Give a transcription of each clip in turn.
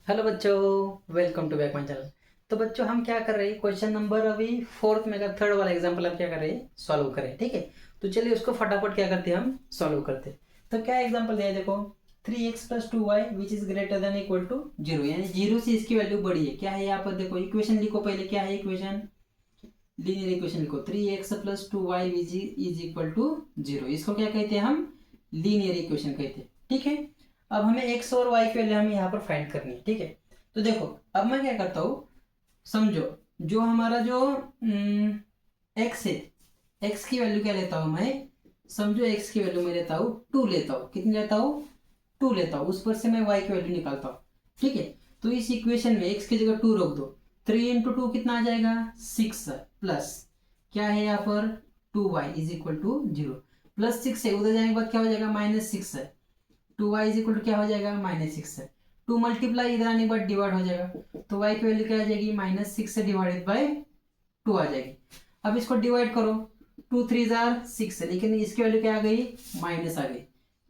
Hello बच्चों, welcome to back my channel. तो बच्चों हम क्या कर रहे हैं, क्वेश्चन नंबर अभी फोर्थ में का थर्ड वाला एग्जांपल हम क्या कर रहे हैं, सॉल्व करें। ठीक है, तो चलिए उसको फटाफट क्या करते हैं, हम सॉल्व करते हैं। तो क्या एग्जांपल दिया है, देखो 3x + 2y which is greater than equal to 0, यानी 0 से इसकी वैल्यू बड़ी है। क्या है यहाँ पर, देखो इक्वेशन लिखो पहले। क्या है इक्वेशन, लीनियर इक्वेशन लिखो। 3x + 2y is equal to 0, इसको क्या कहते हैं, हम लीनियर इक्वेशन कहते हैं। ठीक है, अब हमें x और y की वैल्यू हमें यहाँ पर फाइंड करनी है। ठीक है, तो देखो अब मैं क्या करता हूँ, समझो जो हमारा जो x है, x की वैल्यू क्या लेता हूँ मैं, समझो x की वैल्यू मैं लेता हूँ 2 लेता हूँ। कितनी लेता हूँ, 2 लेता हूँ। उस पर से मैं y की वैल्यू निकालता हूँ। ठीक है, तो इस इक्वेशन में x की जगह 2 रख दो। 3 × 2 कितना आ जाएगा, 6 प्लस क्या है यहाँ पर 2y is equal to 0, plus 6 है, उधर जाने के बाद क्या हो जाएगा, -6 है। 2y इज इक्वल टू क्या हो जाएगा, -6 है। 2 मल्टीप्लाई इधर आने के बाद डिवाइड हो जाएगा, तो y की वैल्यू क्या आ जाएगी, -6 से डिवाइडेड बाय 2 आ जाएगी। अब इसको डिवाइड करो, 2 3 6 है, लेकिन इसकी वैल्यू क्या आ गई, माइनस आ गई।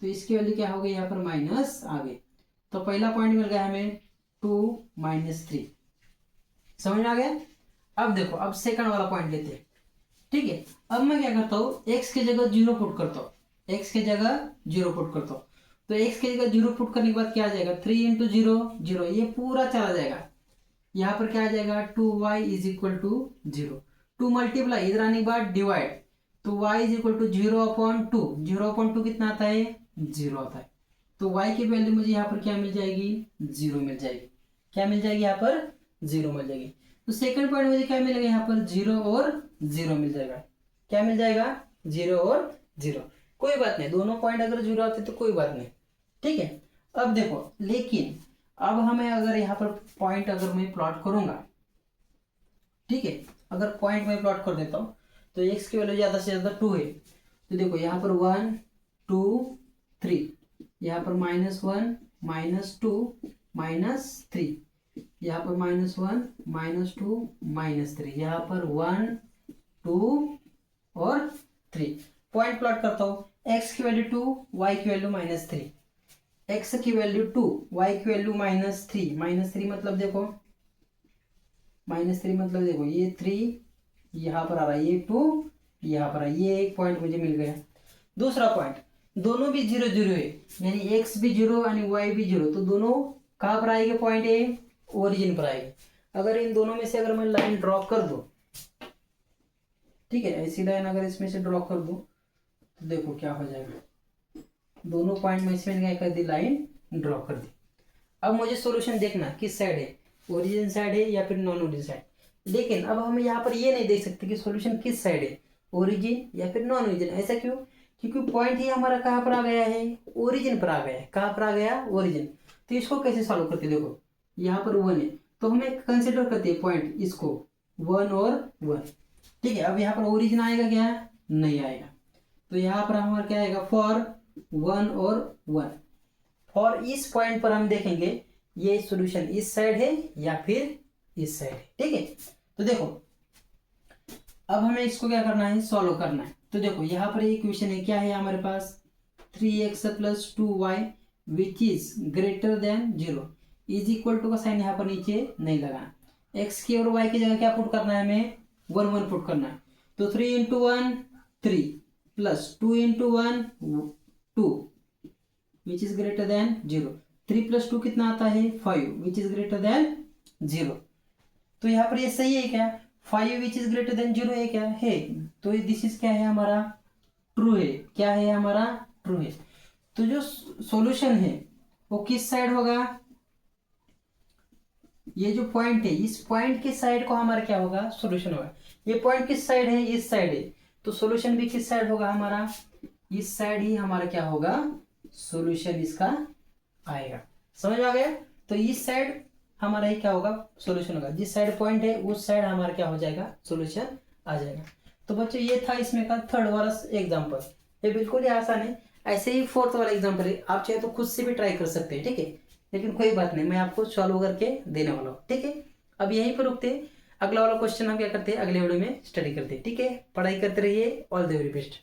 तो इसकी वैल्यू क्या हो गई, यहाँ पर माइनस आ गई। तो पहला पॉइंट मिल गया हमें 2 - 3। समझ में आ गया। अब देखो, अब सेकंड वाला पॉइंट लेते हैं। ठीक है, अब मैं क्या करता हूँ, x की जगह 0 पुट करता हूँ। x की जगह 0 पुट करता हूँ, तो x की जगह 0 पुट करने के बाद क्या आ जाएगा, 3 × 0 0, ये पूरा चला जाएगा। यहाँ पर क्या आ जाएगा, 2y is equal to 0। 2 multiply इधर आने के बाद डिवाइड, तो y इज इक्वल टू 0/2। 0/2 कितना आता है, 0 आता है। तो y की वैल्यू मुझे यहाँ पर क्या मिल जाएगी, 0 मिल जाएगी। क्या मिल जाएगी, यहाँ पर 0 मिल जाएगी। तो सेकंड पॉइंट मुझे क्या मिलेगा, यहाँ पर 0 और 0 मिल जाएगा। क्या मिल जाएगा, 0 और 0। कोई बात नहीं, दोनों पॉइंट अगर 0 आते तो कोई बात नहीं। ठीक है, अब देखो, लेकिन अब हमें अगर यहाँ पर पॉइंट अगर मैं प्लॉट करूंगा, ठीक है, अगर पॉइंट में प्लॉट कर देता हूँ, तो x की वैल्यू ज्यादा से ज्यादा 2 है। तो देखो यहाँ पर 1 2 3, यहाँ पर -1 -2 -3, यहाँ पर -1 -2 -3, यहाँ पर 1 2 और 3। पॉइंट प्लॉट करता हूँ, x की वैल्यू 2, y की वैल्यू -3। x की वैल्यू 2, y की वैल्यू -3। -3 मतलब देखो, ये 3 यहाँ पर आ रहा है, ये 2 यहाँ पर है, ये एक पॉइंट मुझे मिल गया। दूसरा पॉइंट, दोनों भी 0 0 है, यानी x भी 0 यानी y भी 0, तो दोनों कहाँ पर आएंगे, पॉइंट ए ओरिजिन पर आएंगे। अगर इन दोनों में से अगर मैं लाइन ड्रॉ कर दूं, ठीक है, ऐसी लाइन अगर इसमें से ड्रॉ कर दूं, तो देखो क्या हो जाएगा, दोनों पॉइंट में इसमें क्या कर दी, लाइन ड्रॉ कर दी। अब मुझे सॉल्यूशन देखना किस साइड है, ओरिजिन साइड है या फिर नॉन ओरिजिन साइड। लेकिन अब हम यहाँ पर ये नहीं देख सकते कि सॉल्यूशन किस साइड है, ओरिजिन या फिर नॉन ओरिजिन। ऐसा क्यों, क्योंकि पॉइंट ही हमारा कहाँ पर आ गया है, ओरिजिन पर आ गया है। कहाँ पर आ गया, ओरिजिन। तो इसको कैसे सॉल्व करते, देखो यहाँ पर 1 है, तो हमें कंसिडर करते हैं पॉइंट इसको 1 और 1। ठीक है, अब यहाँ पर ओरिजिन आएगा क्या, नहीं आएगा। तो यहाँ पर हमारा क्या आएगा, फॉर 1 और 1। और इस पॉइंट पर हम देखेंगे ये सॉल्यूशन इस साइड है या फिर इस साइड है। ठीक है, तो देखो अब हमें इसको क्या करना है, सॉल्व करना है। तो देखो यहाँ पर एक क्वेश्चन है, क्या है हमारे पास, 3x + 2y which is greater than 0 is equal to का साइन यहाँ पर नीचे नहीं लगाना। x की और y की जगह क्या पुट करना है, हमें 1 1 पुट करना है। तो 3 × 1 3 plus 2 × 1 2 which is greater than 0। 3 + 2 कितना आता है, 5 विच इज ग्रेटर देन 0। तो यहाँ पर ये सही है क्या, 5 विच इज ग्रेटर देन 0 है क्या, है। तो दिस इज क्या है हमारा, ट्रू है। क्या है हमारा, ट्रू है। तो जो सॉल्यूशन है वो किस साइड होगा, ये जो पॉइंट है इस पॉइंट के साइड को हमारा क्या होगा, सॉल्यूशन होगा। ये पॉइंट किस साइड है, इस साइड है, तो सॉल्यूशन भी किस साइड होगा हमारा, इस साइड ही हमारा क्या होगा, सॉल्यूशन इसका आएगा। समझ आ गया। तो इस साइड हमारा ही क्या होगा, सॉल्यूशन होगा। जिस साइड पॉइंट है उस साइड हमारा क्या हो जाएगा, सॉल्यूशन आ जाएगा। तो बच्चों ये था इसमें का थर्ड वाला एग्जांपल। ये बिल्कुल ही आसान है। ऐसे ही फोर्थ वाला एग्जांपल है, आप चाहे तो खुद से भी ट्राई कर सकते हैं। ठीक है, लेकिन कोई बात नहीं, मैं आपको सॉल्व करके देने वाला हूँ। ठीक है, अब यहीं पर रुकते हैं। अगला वाला क्वेश्चन हम क्या करते हैं, अगले वीडियो में स्टडी करते हैं। ठीक है, पढ़ाई करते रहिए। All the very best.